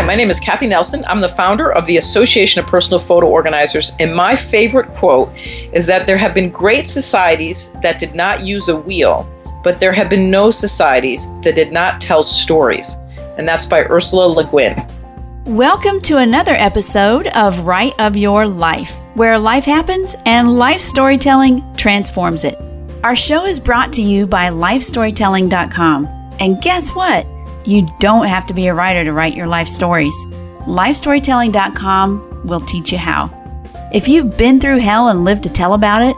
Hi, my name is Cathi Nelson. I'm the founder of the Association of Personal Photo Organizers, and my favorite quote is that there have been great societies that did not use a wheel, but there have been no societies that did not tell stories. And that's by Ursula Le Guin. Welcome to another episode of Right of Your Life, where life happens and life storytelling transforms it. Our show is brought to you by lifestorytelling.com. And guess what? You don't have to be a writer to write your life stories. Lifestorytelling.com will teach you how. If you've been through hell and lived to tell about it,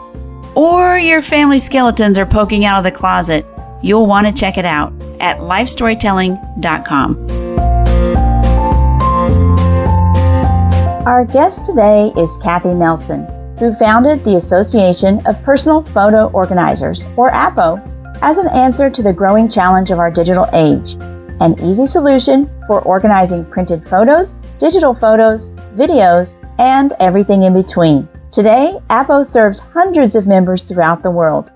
or your family skeletons are poking out of the closet, you'll want to check it out at lifestorytelling.com. Our guest today is Cathi Nelson, who founded the Association of Personal Photo Organizers, or APO, as an answer to the growing challenge of our digital age. An easy solution for organizing printed photos, digital photos, videos, and everything in between. Today, APO serves hundreds of members throughout the world.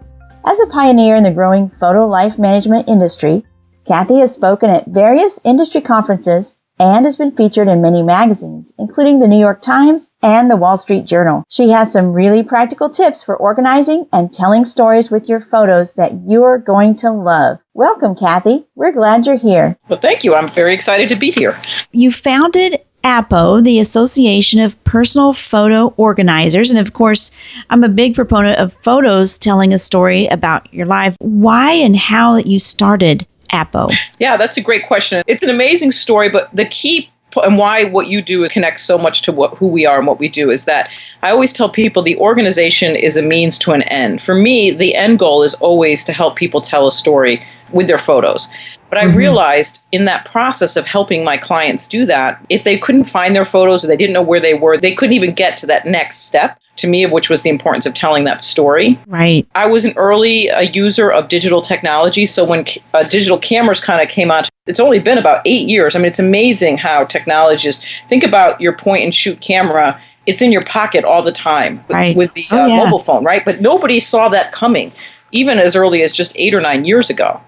As a pioneer in the growing photo life management industry, Cathi has spoken at various industry conferences and has been featured in many magazines, including the New York Times and the Wall Street Journal. She has some really practical tips for organizing and telling stories with your photos that you're going to love. Welcome, Cathi. We're glad you're here. Well, thank you. I'm very excited to be here. You founded APO, the Association of Personal Photo Organizers. And of course, I'm a big proponent of photos telling a story about your lives. Why and how you started APO? Yeah, that's a great question. It's an amazing story, but the key and why what you do connects so much to who we are and what we do is that I always tell people the organization is a means to an end. For me, the end goal is always to help people tell a story with their photos. But I realized in that process of helping my clients do that, if they couldn't find their photos or they didn't know where they were, they couldn't even get to that next step, to me, of which was the importance of telling that story. Right. I was an early user of digital technology. So when digital cameras kind of came out, it's only been about 8 years. I mean, it's amazing how technology is. Think about your point and shoot camera. It's in your pocket all the time with the mobile phone, right? But nobody saw that coming, even as early as just 8 or 9 years ago.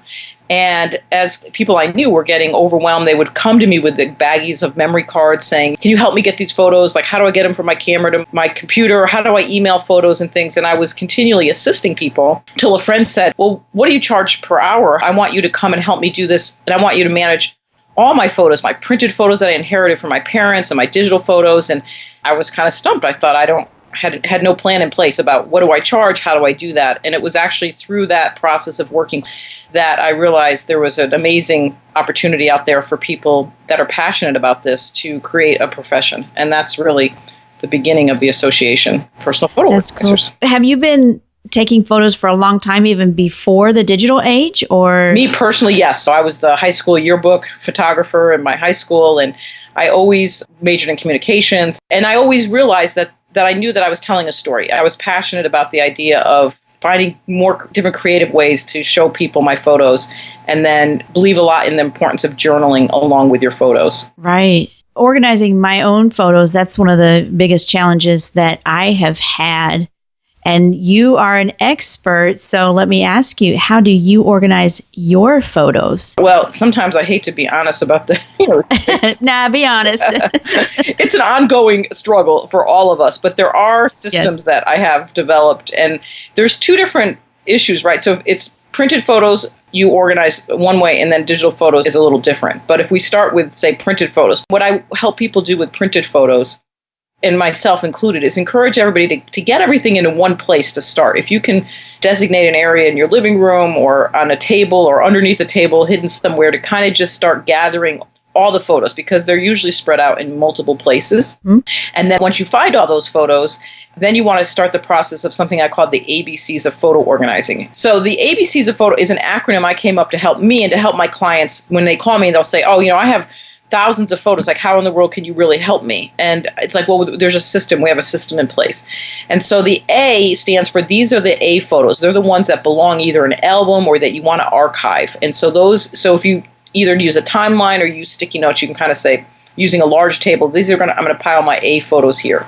And as people I knew were getting overwhelmed, they would come to me with the baggies of memory cards saying, can you help me get these photos? Like, how do I get them from my camera to my computer? How do I email photos and things? And I was continually assisting people till a friend said, well, what do you charge per hour? I want you to come and help me do this. And I want you to manage all my photos, my printed photos that I inherited from my parents and my digital photos. And I was kind of stumped. I thought had no plan in place about what do I charge? How do I do that? And it was actually through that process of working that I realized there was an amazing opportunity out there for people that are passionate about this to create a profession. And that's really the beginning of the association, Personal Photo Organizers. Cool. Have you been taking photos for a long time, even before the digital age? Or me personally, yes. So I was the high school yearbook photographer in my high school, and I always majored in communications. And I always realized that I knew that I was telling a story. I was passionate about the idea of finding more different creative ways to show people my photos, and then believe a lot in the importance of journaling along with your photos. Right. Organizing my own photos, that's one of the biggest challenges that I have had. And you are an expert, so let me ask you, how do you organize your photos? Well, sometimes I hate to be honest about the... Nah, be honest. It's an ongoing struggle for all of us, but there are systems that I have developed, and there's two different issues, right? So it's printed photos, you organize one way, and then digital photos is a little different. But if we start with, say, printed photos, what I help people do with printed photos, and myself included, is encourage everybody to get everything into one place to start. If you can designate an area in your living room or on a table or underneath a table hidden somewhere to kind of just start gathering all the photos, because they're usually spread out in multiple places. And then once you find all those photos, then you want to start the process of something I call the ABCs of photo organizing. So the ABCs of photo is an acronym I came up to help me and to help my clients. When they call me, they'll say, oh, I have thousands of photos. Like, how in the world can you really help me? And it's like, well, there's a system. We have a system in place. And so the A stands for, these are the A photos. They're the ones that belong either in an album or that you want to archive. And so if you either use a timeline or use sticky notes, you can kind of say, using a large table, I'm going to pile my A photos here.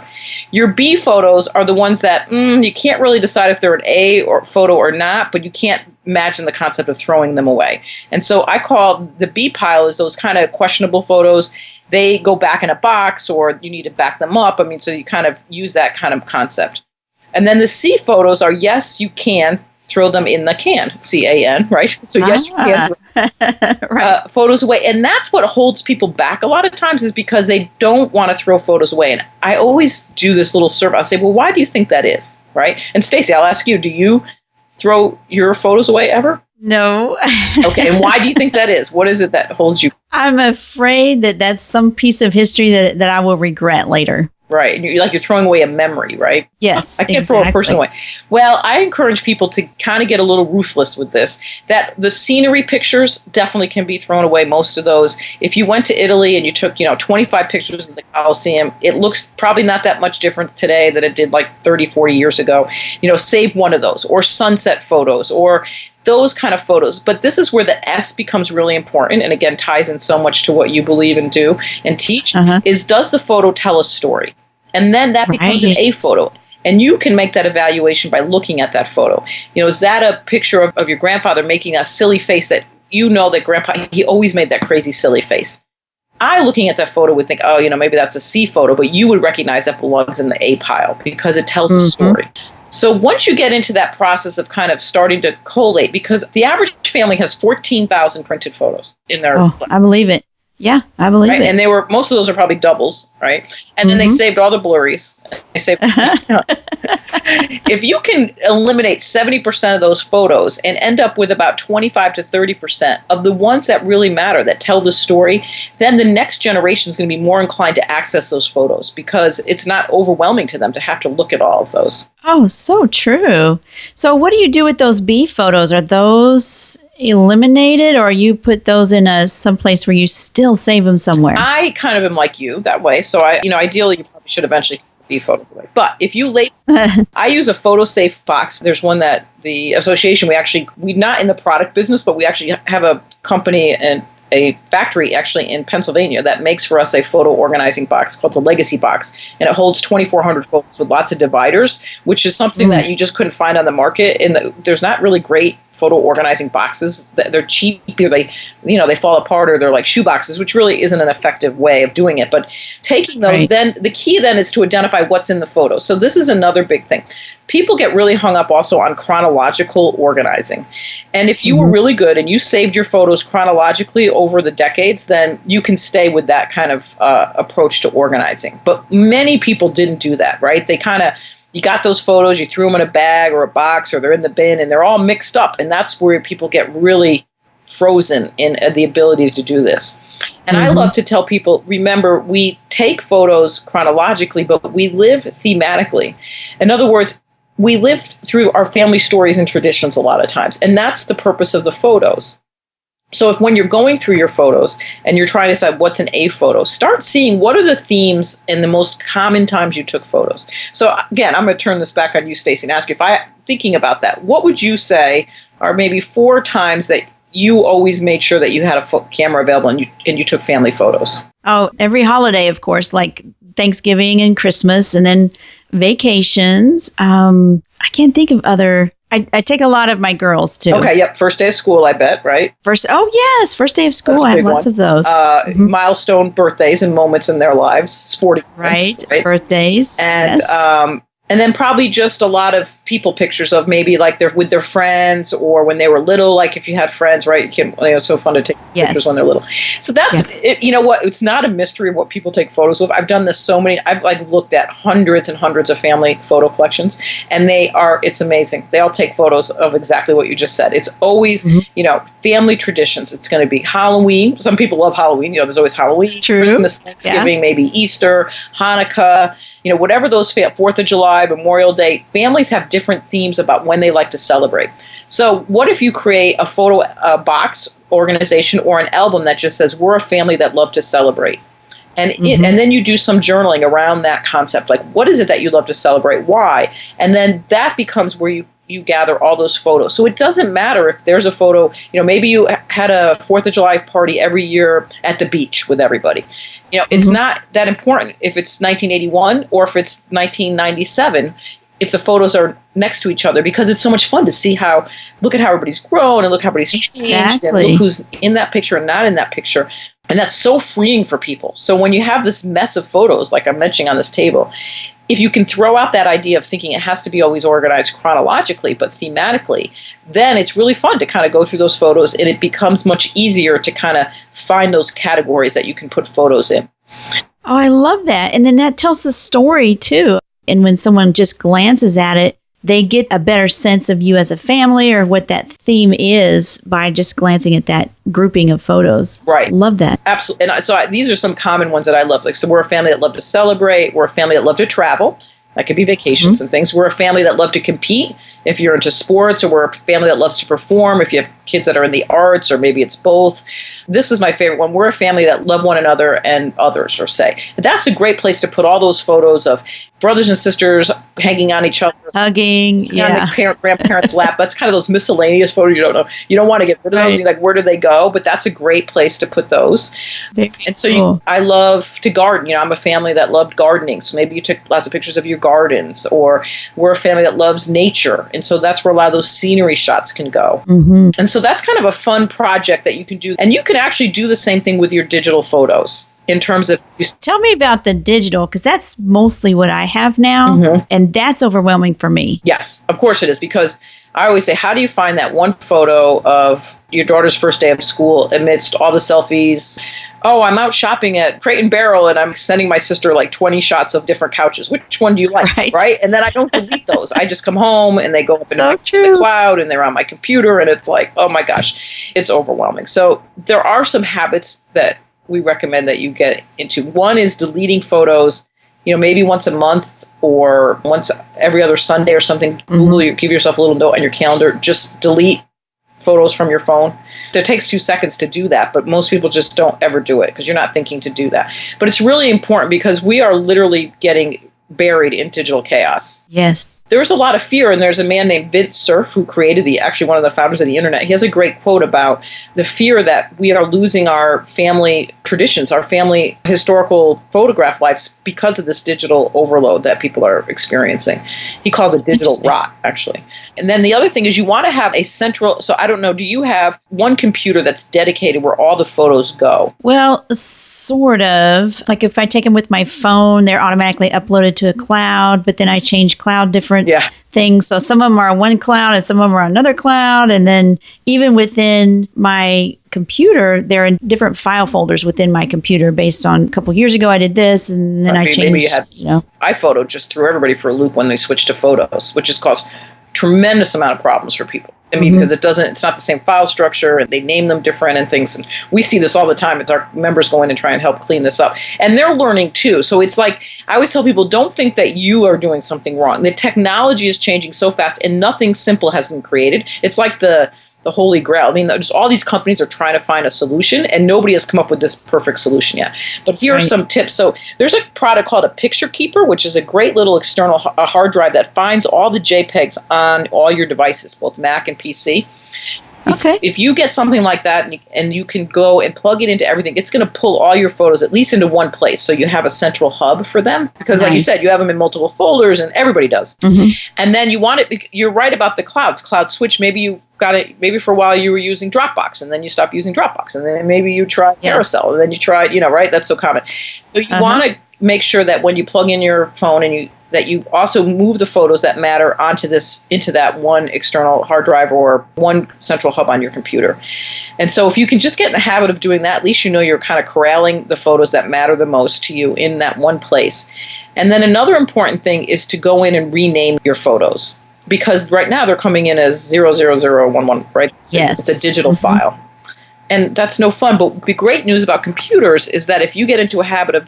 Your B photos are the ones that you can't really decide if they're an A or photo or not, but you can't imagine the concept of throwing them away. And so I call the B pile is those kind of questionable photos. They go back in a box, or you need to back them up. I mean, so you kind of use that kind of concept. And then the C photos are, yes, you can throw them in the can, CAN, right? So yes, you can throw photos away. And that's what holds people back a lot of times, is because they don't want to throw photos away. And I always do this little survey. I'll say, well, why do you think that is, right? And Stacey, I'll ask you, do you throw your photos away ever? No. Okay, and why do you think that is? What is it that holds you? I'm afraid that that's some piece of history that I will regret later. Right. And you're throwing away a memory, right? Yes, I can't throw a person away. Well, I encourage people to kind of get a little ruthless with this, that the scenery pictures definitely can be thrown away, most of those. If you went to Italy and you took, 25 pictures of the Colosseum, it looks probably not that much different today than it did like 30, 40 years ago. Save one of those, or sunset photos, or those kind of photos. But this is where the S becomes really important, and again ties in so much to what you believe and do and teach, is, does the photo tell a story? And then that becomes an A photo. And you can make that evaluation by looking at that photo. Is that a picture of your grandfather making a silly face that that grandpa, he always made that crazy silly face? I, looking at that photo, would think, maybe that's a C photo, but you would recognize that belongs in the A pile because it tells a story. So once you get into that process of kind of starting to collate, because the average family has 14,000 printed photos in their life. I believe it. Yeah, I believe it. And most of those are probably doubles, right? And then they saved all the blurries. They saved. If you can eliminate 70% of those photos and end up with about 25 to 30% of the ones that really matter, that tell the story, then the next generation is going to be more inclined to access those photos, because it's not overwhelming to them to have to look at all of those. Oh, so true. So what do you do with those B photos? Are those eliminated, or you put those in some place where you still save them somewhere? I kind of am like you that way. So ideally you probably should eventually be photos away. But if you I use a photo safe box. There's one that the association, we're not in the product business, but we actually have a company and a factory actually in Pennsylvania that makes for us a photo organizing box called the Legacy Box. And it holds 2,400 photos with lots of dividers, which is something that you just couldn't find on the market. And there's not really great photo organizing boxes. They're cheap. They fall apart, or they're like shoe boxes, which really isn't an effective way of doing it. But taking those, then the key then is to identify what's in the photo. So this is another big thing. People get really hung up also on chronological organizing. And if you were really good and you saved your photos chronologically over the decades, then you can stay with that kind of approach to organizing. But many people didn't do that, right? They you got those photos, you threw them in a bag or a box, or they're in the bin, and they're all mixed up. And that's where people get really frozen in the ability to do this. And I love to tell people, remember, we take photos chronologically, but we live thematically. In other words, we live through our family stories and traditions a lot of times. And that's the purpose of the photos. So when you're going through your photos and you're trying to decide what's an A photo, start seeing what are the themes and the most common times you took photos. So again, I'm going to turn this back on you, Stacey, and ask you, thinking about that, what would you say are maybe 4 times that you always made sure that you had a camera available and you took family photos? Oh, every holiday, of course, like Thanksgiving and Christmas, and then vacations. I can't think of other. I take a lot of my girls too. Okay, yep. First day of school, I bet, right? First day of school. I have lots of those. Milestone birthdays and moments in their lives, sporting events, right? Birthdays, and and then probably just a lot of people pictures of maybe like they're with their friends, or when they were little, like if you had friends, right? It's so fun to take pictures when they're little. So that's, you know what, it's not a mystery of what people take photos of. I've done this I've looked at hundreds and hundreds of family photo collections, and it's amazing. They all take photos of exactly what you just said. It's always, family traditions. It's going to be Halloween. Some people love Halloween. There's always Halloween, Christmas, Thanksgiving, maybe Easter, Hanukkah, whatever those 4th of July, Memorial Day, families have different themes about when they like to celebrate. So what if you create a photo box organization or an album that just says, we're a family that love to celebrate? And and then you do some journaling around that concept. Like, what is it that you love to celebrate? Why? And then that becomes where you gather all those photos. So it doesn't matter if there's a photo, maybe you had a 4th of July party every year at the beach with everybody. It's not that important if it's 1981 or if it's 1997. if the photos are next to each other, because it's so much fun to see look at how everybody's grown and look how everybody's changed and look who's in that picture and not in that picture. And that's so freeing for people. So when you have this mess of photos, like I'm mentioning on this table, if you can throw out that idea of thinking it has to be always organized chronologically, but thematically, then it's really fun to kind of go through those photos, and it becomes much easier to kind of find those categories that you can put photos in. Oh, I love that. And then that tells the story too. And when someone just glances at it, they get a better sense of you as a family or what that theme is by just glancing at that grouping of photos. Right. Love that. Absolutely. And so these are some common ones that I love. Like, so we're a family that love to celebrate. We're a family that love to travel. That could be vacations and things. We're a family that love to compete if you're into sports, or we're a family that loves to perform if you have kids that are in the arts, or maybe it's both. This is my favorite one. We're a family that love one another and others, or say. That's a great place to put all those photos of brothers and sisters hanging on each other. Hugging, on the grandparents' lap. That's kind of those miscellaneous photos you don't know. You don't want to get rid of those. You're like, where do they go? But that's a great place to put those. And so I love to garden. You know, I'm a family that loved gardening. So maybe you took lots of pictures of your gardens, or we're a family that loves nature. And so that's where a lot of those scenery shots can go. And so that's kind of a fun project that you can do. And you can actually do the same thing with your digital photos in terms of... Tell me about the digital, because that's mostly what I have now. And that's overwhelming for me. Yes, of course it is, because I always say, how do you find that one photo of your daughter's first day of school amidst all the selfies? Oh, I'm out shopping at Crate and Barrel and I'm sending my sister like 20 shots of different couches. Which one do you like? Right? And then I don't delete those. I just come home and they go up in the cloud and they're on my computer, and it's like, oh my gosh, it's overwhelming. So there are some habits that we recommend that you get into. One is deleting photos, maybe once a month or once every other Sunday or something. Give yourself a little note on your calendar. Just delete photos from your phone. It takes 2 seconds to do that, but most people just don't ever do it because you're not thinking to do that. But it's really important because we are literally getting buried in digital chaos. Yes. There's a lot of fear, and there's a man named Vint Cerf who created actually one of the founders of the internet. He has a great quote about the fear that we are losing our family traditions, our family historical photograph lives because of this digital overload that people are experiencing. He calls it digital rot, actually. And then the other thing is you want to have a central, so I don't know, do you have one computer that's dedicated where all the photos go? Well, sort of. Like if I take them with my phone, they're automatically uploaded to a cloud, but then I change cloud different things. So some of them are on one cloud and some of them are on another cloud. And then even within my computer, they're in different file folders within my computer based on a couple of years ago I did this, and then I changed. Maybe you had iPhoto just threw everybody for a loop when they switched to photos, which has caused tremendous amount of problems for people. I mean, because it's not the same file structure, and they name them different and things. And we see this all the time. It's our members go in and try and help clean this up. And they're learning too. So it's like, I always tell people, don't think that you are doing something wrong. The technology is changing so fast and nothing simple has been created. It's like the holy grail. I mean, just all these companies are trying to find a solution and nobody has come up with this perfect solution yet. But here are some tips. So there's a product called a Picture Keeper, which is a great little external hard drive that finds all the JPEGs on all your devices, both Mac and PC. If you get something like that and you can go and plug it into everything, it's going to pull all your photos at least into one place. So you have a central hub for them because like you said, you have them in multiple folders and everybody does. And then you're right about the clouds. Cloud switch, maybe you got it, maybe for a while you were using Dropbox and then you stopped using Dropbox and then maybe you tried Carousel and then you tried, right? That's so common. So you want to make sure that when you plug in your phone and that you also move the photos that matter into that one external hard drive or one central hub on your computer. And so if you can just get in the habit of doing that, at least you're kind of corralling the photos that matter the most to you in that one place. And then another important thing is to go in and rename your photos, because right now they're coming in as 00011, right? Yes. It's a digital file. And that's no fun. But the great news about computers is that if you get into a habit of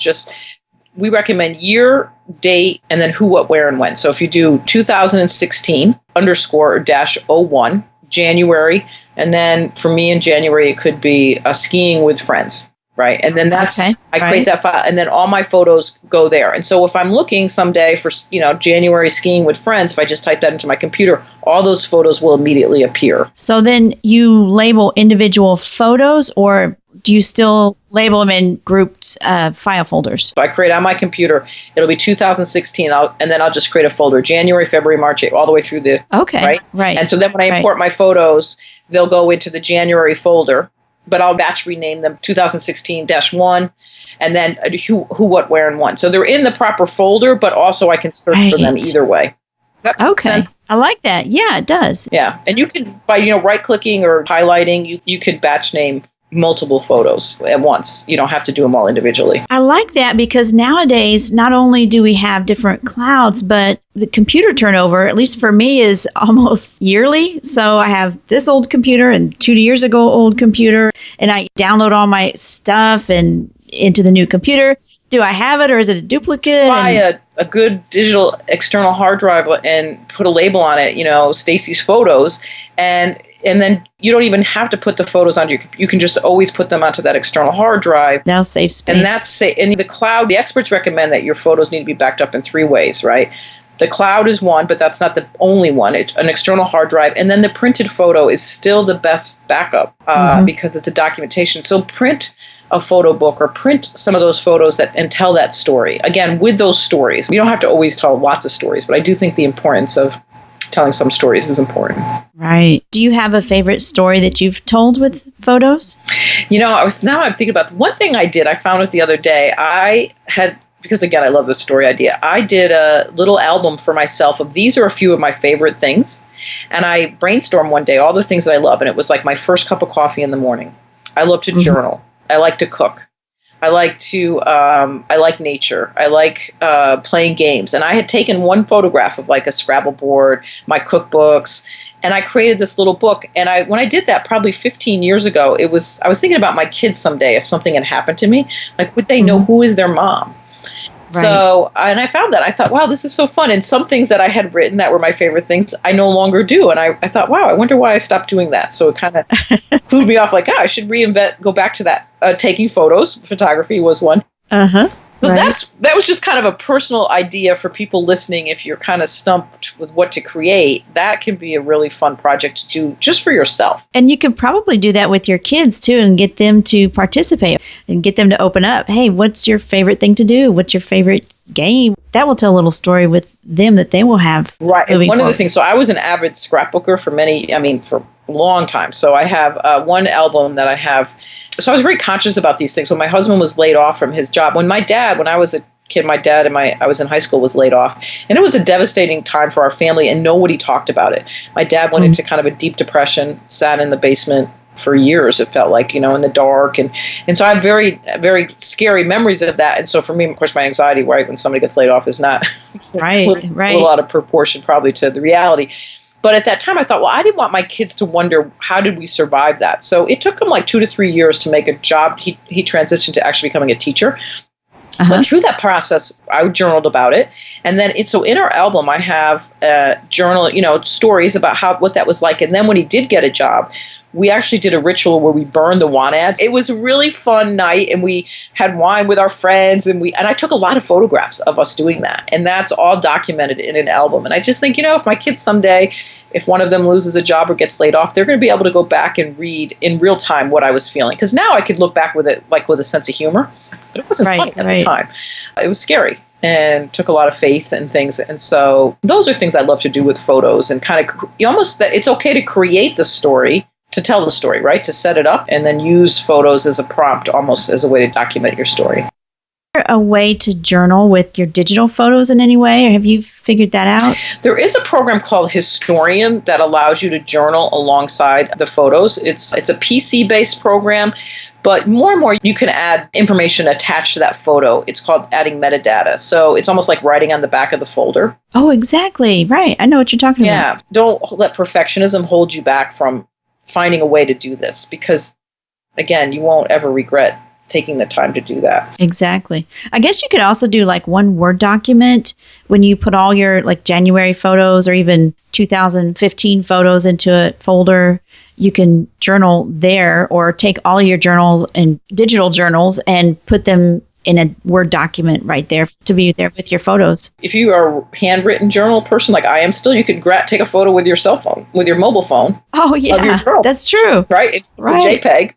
we recommend year, date, and then who, what, where, and when. So if you do 2016 _-01, January, and then for me in January, it could be skiing with friends, right? And then I create that file, and then all my photos go there. And so if I'm looking someday for, January skiing with friends, if I just type that into my computer, all those photos will immediately appear. So then you label individual photos, or do you still label them in grouped file folders? So I create on my computer, it'll be 2016, and then I'll just create a folder, January, February, March, all the way through the, right? And so then when I import my photos, they'll go into the January folder, but I'll batch rename them 2016-1, and then who, what, where, and when. So they're in the proper folder, but also I can search for them either way. Does that make sense? I like that. Yeah, it does. Yeah. And you can, by right-clicking or highlighting, you could batch name multiple photos at once. You don't have to do them all individually. I like that because nowadays, not only do we have different clouds, but the computer turnover, at least for me, is almost yearly. So I have this old computer and 2 years ago old computer, and I download all my stuff and into the new computer. Do I have it, or is it a duplicate? Buy a good digital external hard drive and put a label on it, Stacy's Photos, and then you don't even have to put the photos onto you can just always put them onto that external hard drive. That'll save space. And in the cloud, the experts recommend that your photos need to be backed up in 3 ways, right? The cloud is one, but that's not the only one. It's an external hard drive. And then the printed photo is still the best backup because it's a documentation. So print a photo book or print some of those photos and tell that story. Again, with those stories, you don't have to always tell lots of stories, but I do think the importance of telling some stories is important. Right. Do you have a favorite story that you've told with photos? I'm thinking about one thing I did. I found it the other day. Because again, I love the story idea. I did a little album for myself of these are a few of my favorite things. And I brainstormed one day all the things that I love. And it was like my first cup of coffee in the morning. I love to journal. I like to cook. I like nature. I like playing games. And I had taken one photograph of like a Scrabble board, my cookbooks, and I created this little book. And when I did that probably 15 years ago, I was thinking about my kids someday if something had happened to me. Like, would they know who is their mom? Right. So, and I found that. I thought, wow, this is so fun. And some things that I had written that were my favorite things, I no longer do. And I thought, wow, I wonder why I stopped doing that. So it kind of clued me off like, I should go back to that. Taking photos, photography was one. So that was just kind of a personal idea for people listening. If you're kind of stumped with what to create, that can be a really fun project to do just for yourself. And you can probably do that with your kids too and get them to participate and get them to open up. Hey, what's your favorite thing to do? What's your favorite game? That will tell a little story with them that they will have. Right. And one of the things, so I was an avid scrapbooker for a long time. So I have one album that I have. So I was very conscious about these things. When my husband was laid off from his job, when I was a kid, my dad and I was in high school was laid off. And it was a devastating time for our family and nobody talked about it. My dad went into kind of a deep depression, sat in the basement for years, it felt like, in the dark. And so I have very, very scary memories of that. And so for me, of course, my anxiety, right, when somebody gets laid off is not a little out of proportion probably to the reality. But at that time, I thought, well, I didn't want my kids to wonder, how did we survive that? So it took him like 2 to 3 years to make a job. He transitioned to actually becoming a teacher. But through that process, I journaled about it. And then, so in our album, I have journal, stories about what that was like. And then when he did get a job, we actually did a ritual where we burned the want ads. It was a really fun night, and we had wine with our friends, and I took a lot of photographs of us doing that, and that's all documented in an album. And I just think, if my kids someday, if one of them loses a job or gets laid off, they're going to be able to go back and read in real time what I was feeling. Because now I could look back with it like with a sense of humor, but it wasn't funny at the time. It was scary and took a lot of faith and things. And so those are things I love to do with photos, and kind of almost that it's okay to create the story, to tell the story, right? To set it up and then use photos as a prompt, almost as a way to document your story. Is there a way to journal with your digital photos in any way, or have you figured that out? There is a program called Historian that allows you to journal alongside the photos. It's a PC-based program, but more and more you can add information attached to that photo. It's called adding metadata. So it's almost like writing on the back of the folder. Oh, exactly. Right. I know what you're talking about. Yeah. Don't let perfectionism hold you back from finding a way to do this, because again, you won't ever regret taking the time to do that. Exactly. I guess you could also do like one Word document when you put all your like January photos or even 2015 photos into a folder. You can journal there, or take all of your journals and digital journals and put them in a Word document right there to be there with your photos. If you are a handwritten journal person like I am still, you could take a photo with your cell phone, with your mobile phone. Oh, yeah. Of your journal. That's true. Right? It's a JPEG.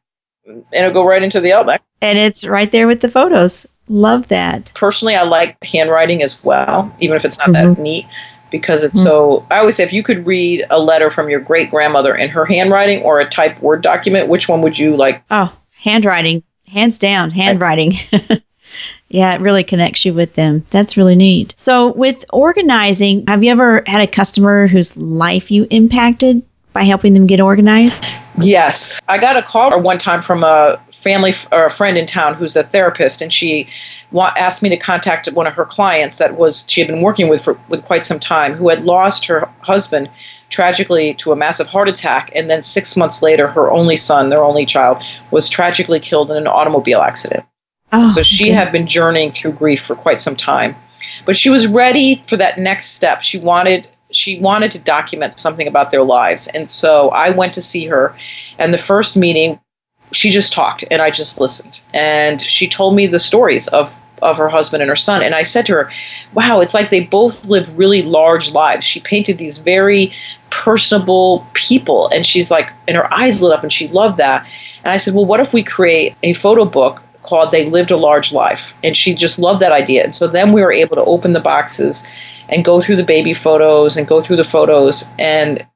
and it'll go right into the album. And it's right there with the photos. Love that. Personally, I like handwriting as well, even if it's not that neat, because it's so, I always say, if you could read a letter from your great-grandmother in her handwriting or a typed Word document, which one would you like? Oh, handwriting. Hands down, handwriting. Yeah, it really connects you with them. That's really neat. So with organizing, have you ever had a customer whose life you impacted by helping them get organized? Yes. I got a call one time from a family or a friend in town who's a therapist, and she asked me to contact one of her clients she had been working with with quite some time, who had lost her husband tragically to a massive heart attack, and then 6 months later, her only son, their only child, was tragically killed in an automobile accident. Oh, so she had been journeying through grief for quite some time. But she was ready for that next step. She wanted to document something about their lives. And so I went to see her. And the first meeting, she just talked and I just listened. And she told me the stories of her husband and her son. And I said to her, wow, it's like they both live really large lives. She painted these very personable people. And she's like, and her eyes lit up and she loved that. And I said, well, what if we create a photo book called They Lived a Large Life? And she just loved that idea. And so then we were able to open the boxes and go through the baby photos and go through the photos. And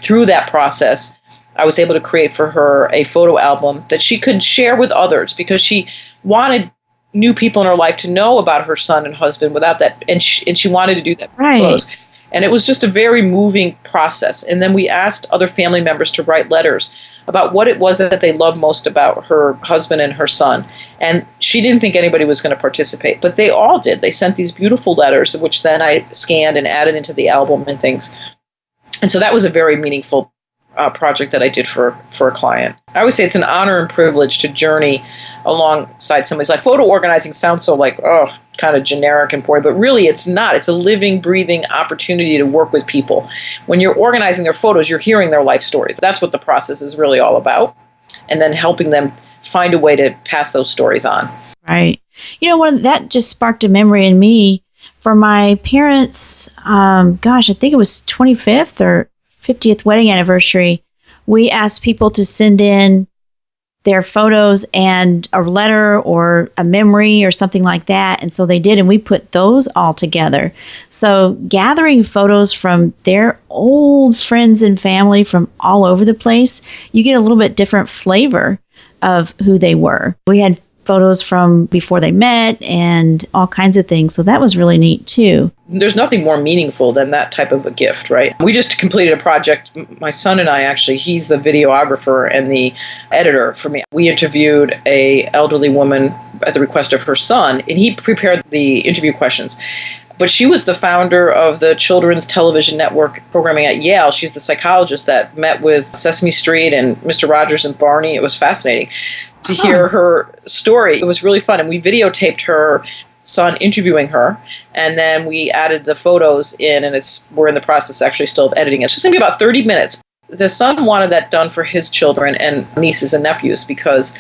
through that process, I was able to create for her a photo album that she could share with others, because she wanted new people in her life to know about her son and husband without that. And she wanted to do that with photos. And it was just a very moving process. And then we asked other family members to write letters about what it was that they loved most about her husband and her son. And she didn't think anybody was going to participate, but they all did. They sent these beautiful letters, which then I scanned and added into the album and things. And so that was a very meaningful project that I did for a client. I always say it's an honor and privilege to journey alongside somebody's life. Photo organizing sounds so like, kind of generic and boring, but really it's not. It's a living, breathing opportunity to work with people. When you're organizing their photos, you're hearing their life stories. That's what the process is really all about. And then helping them find a way to pass those stories on. Right. You know, that just sparked a memory in me for my parents. I think it was 25th or 50th wedding anniversary. We asked people to send in their photos and a letter or a memory or something like that. And so they did, and we put those all together. So gathering photos from their old friends and family from all over the place, you get a little bit different flavor of who they were. We had photos from before they met and all kinds of things. So that was really neat too. There's nothing more meaningful than that type of a gift, right? We just completed a project. My son and I, actually, he's the videographer and the editor for me. We interviewed a elderly woman at the request of her son, and he prepared the interview questions. But she was the founder of the Children's Television Network programming at Yale. She's the psychologist that met with Sesame Street and Mr. Rogers and Barney. It was fascinating to hear her story. It was really fun. And we videotaped her son interviewing her. And then we added the photos in, and we're in the process actually still of editing it. It's just going to be about 30 minutes. The son wanted that done for his children and nieces and nephews because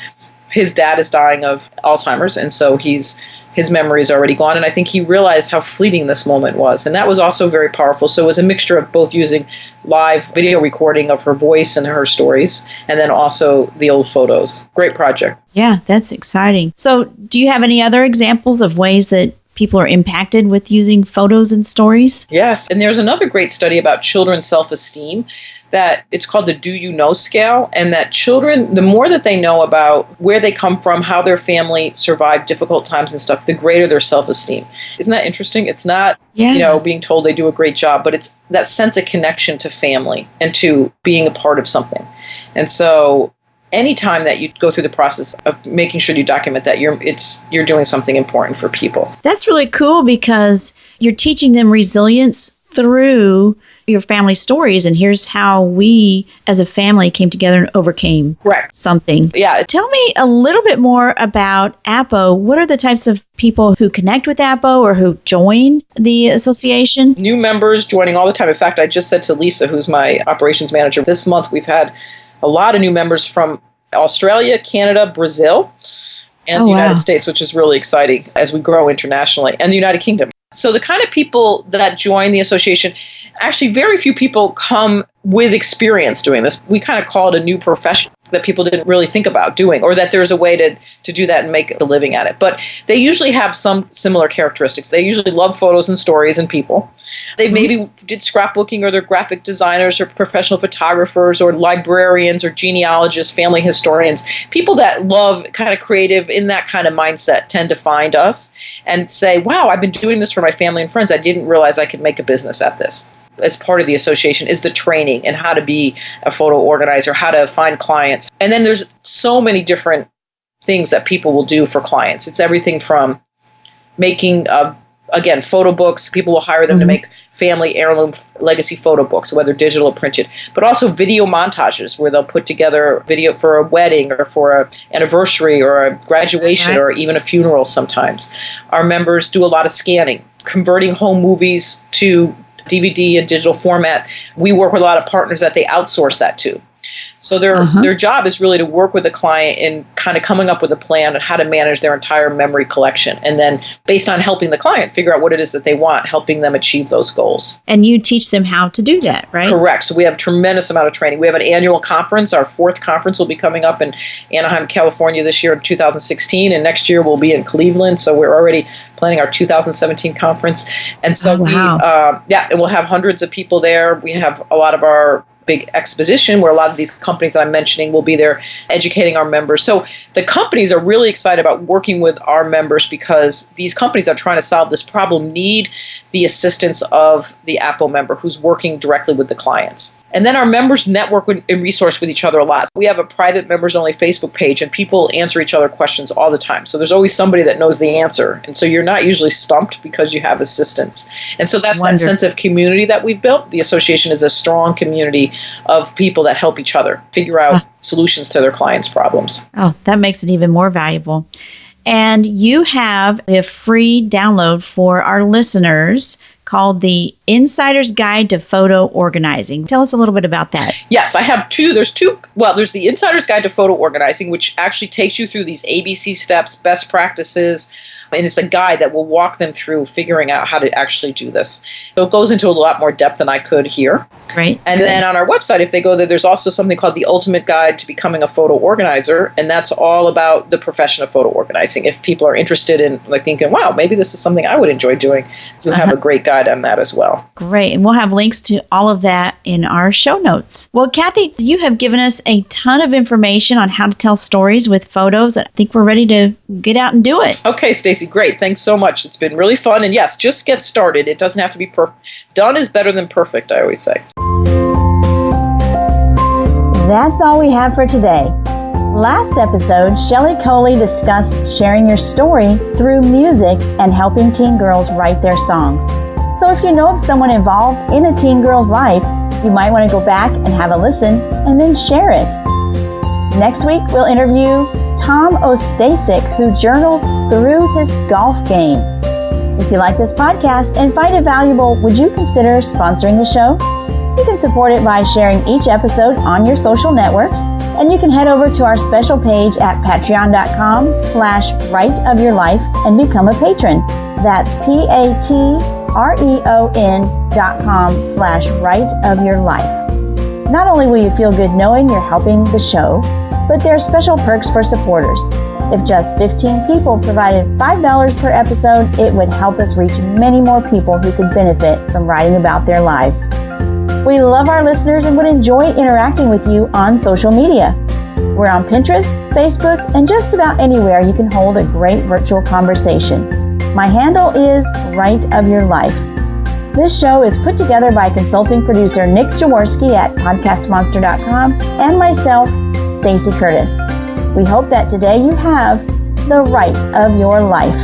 his dad is dying of Alzheimer's. And so his memory is already gone. And I think he realized how fleeting this moment was. And that was also very powerful. So it was a mixture of both using live video recording of her voice and her stories, and then also the old photos. Great project. Yeah, that's exciting. So do you have any other examples of ways that people are impacted with using photos and stories? Yes. And there's another great study about children's self-esteem that it's called the Do You Know scale, and that children, the more that they know about where they come from, how their family survived difficult times and stuff, the greater their self-esteem. Isn't that interesting? It's not, being told they do a great job, but it's that sense of connection to family and to being a part of something. And so anytime that you go through the process of making sure you document that, you're doing something important for people. That's really cool because you're teaching them resilience through your family stories, and here's how we as a family came together and overcame something. Yeah. Tell me a little bit more about APO. What are the types of people who connect with APO or who join the association? New members joining all the time. In fact, I just said to Lisa, who's my operations manager, this month we've had a lot of new members from Australia, Canada, Brazil, and the United States, which is really exciting as we grow internationally, and the United Kingdom. So the kind of people that join the association, actually very few people come with experience doing this. We kind of call it a new profession. that people didn't really think about doing, or that there's a way to do that and make a living at it. But they usually have some similar characteristics. They usually love photos and stories and people. They maybe did scrapbooking, or they're graphic designers or professional photographers or librarians or genealogists, family historians. People that love kind of creative in that kind of mindset tend to find us and say, wow, I've been doing this for my family and friends. I didn't realize I could make a business at this. As part of the association is the training and how to be a photo organizer, how to find clients. And then there's so many different things that people will do for clients. It's everything from making, again, photo books. People will hire them to make family heirloom legacy photo books, whether digital or printed, but also video montages where they'll put together video for a wedding or for an anniversary or a graduation or even a funeral sometimes. Our members do a lot of scanning, converting home movies to DVD and digital format. We work with a lot of partners that they outsource that to. So their job is really to work with the client in kind of coming up with a plan on how to manage their entire memory collection. And then based on helping the client figure out what it is that they want, helping them achieve those goals. And you teach them how to do that, right? Correct. So we have a tremendous amount of training. We have an annual conference. Our 4th conference will be coming up in Anaheim, California this year in 2016. And next year we'll be in Cleveland. So we're already planning our 2017 conference. And so and we'll have hundreds of people there. We have a lot of our big exposition where a lot of these companies that I'm mentioning will be there educating our members. So the companies are really excited about working with our members because these companies that are trying to solve this problem need the assistance of the Apple member who's working directly with the clients. And then our members network and resource with each other a lot. We have a private members-only Facebook page, and people answer each other questions all the time. So there's always somebody that knows the answer. And so you're not usually stumped because you have assistance. And so that's that sense of community that we've built. The association is a strong community of people that help each other figure out solutions to their clients' problems. Oh, that makes it even more valuable. And you have a free download for our listeners called the Insider's Guide to Photo Organizing. Tell us a little bit about that. Yes, I have two. There's the Insider's Guide to Photo Organizing, which actually takes you through these ABC steps, best practices, and it's a guide that will walk them through figuring out how to actually do this. So it goes into a lot more depth than I could here. Right. And then on our website, if they go there, there's also something called the Ultimate Guide to Becoming a Photo Organizer, and that's all about the profession of photo organizing. If people are interested in thinking, wow, maybe this is something I would enjoy doing, you have a great guide on that as well. Great. And we'll have links to all of that in our show notes. Well, Cathi, you have given us a ton of information on how to tell stories with photos. I think we're ready to get out and do it. Okay, Stacey, great. Thanks so much. It's been really fun. And yes, just get started. It doesn't have to be perfect. Done is better than perfect, I always say. That's all we have for today. Last episode, Shelley Coley discussed sharing your story through music and helping teen girls write their songs. So if you know of someone involved in a teen girl's life, you might want to go back and have a listen and then share it. Next week, we'll interview Tom Ostasic, who journals through his golf game. If you like this podcast and find it valuable, would you consider sponsoring the show? You can support it by sharing each episode on your social networks, and you can head over to our special page at patreon.com/rightofyourlife and become a patron. That's patreon.com/rightofyourlife. Not only will you feel good knowing you're helping the show, but there are special perks for supporters. If just 15 people provided $5 per episode, it would help us reach many more people who could benefit from writing about their lives. We love our listeners and would enjoy interacting with you on social media. We're on Pinterest, Facebook, and just about anywhere you can hold a great virtual conversation. My handle is Right of Your Life. This show is put together by consulting producer Nick Jaworski at podcastmonster.com and myself, Stacey Curtis. We hope that today you have the right of your life.